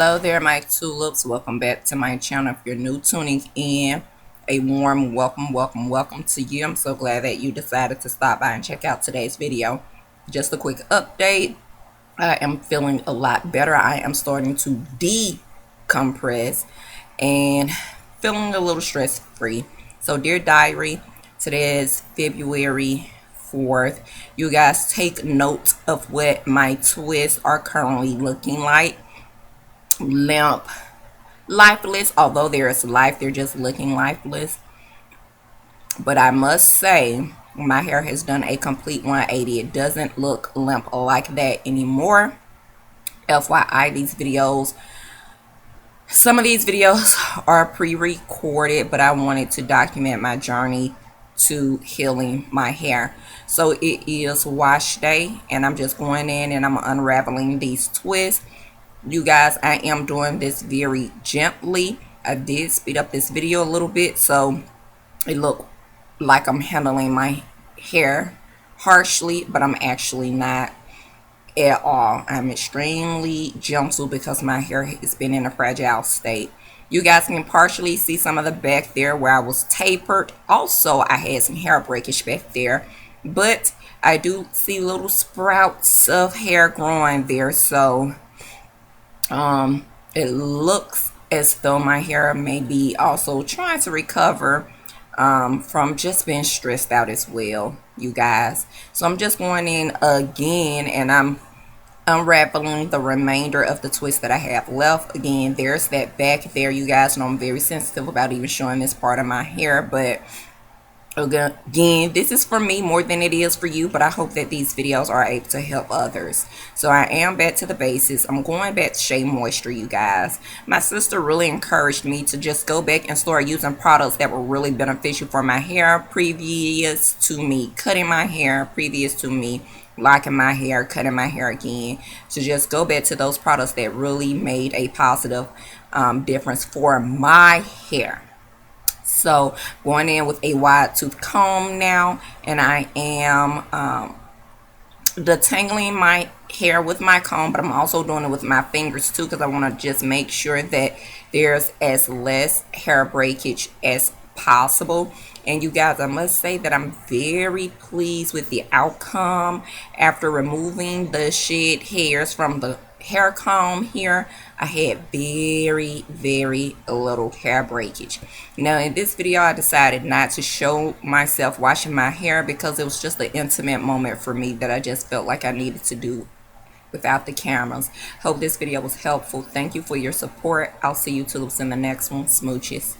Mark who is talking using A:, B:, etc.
A: Hello there, my tulips. Welcome back to my channel. If you're new tuning in, a warm welcome to you. I'm so glad that you decided to stop by and check out today's video. Just a quick update. I am feeling a lot better. I am starting to decompress and feeling a little stress free. So, dear diary, today is February 4th. You guys take note of what my twists are currently looking like. Limp, lifeless. Although there is life, they're just looking lifeless. But I must say, my hair has done a complete 180. It doesn't look limp like that anymore. FYI, some of these videos are pre-recorded, but I wanted to document my journey to healing my hair. So it is wash day, and I'm just going in and I'm unraveling these twists. You guys, I am doing this very gently. I did speed up this video a little bit so it looked like I'm handling my hair harshly, but I'm actually not at all. I'm extremely gentle because my hair has been in a fragile state. You guys can partially see some of the back there where I was tapered. Also, I had some hair breakage back there, but I do see little sprouts of hair growing there. So it looks as though my hair may be also trying to recover from just being stressed out as well, you guys. So I'm just going in again and I'm unraveling the remainder of the twist that I have left. Again, there's that back there. You guys know I'm very sensitive about even showing this part of my hair, but again, this is for me more than it is for you, but I hope that these videos are able to help others. So I am back to the basics. I'm going back to Shea Moisture, you guys. My sister really encouraged me to just go back and start using products that were really beneficial for my hair previous to me cutting my hair, previous to me locking my hair, cutting my hair again. So just go back to those products that really made a positive difference for my hair. So going in with a wide tooth comb now, and I am detangling my hair with my comb, but I'm also doing it with my fingers too because I want to just make sure that there's as less hair breakage as possible. And you guys, I must say that I'm very pleased with the outcome after removing the shed hairs from the hair comb here. I had very little hair breakage. Now in this video I decided not to show myself washing my hair because it was just an intimate moment for me that I just felt like I needed to do without the cameras. Hope this video was helpful. Thank you for your support. I'll see you tulips in the next one. Smooches.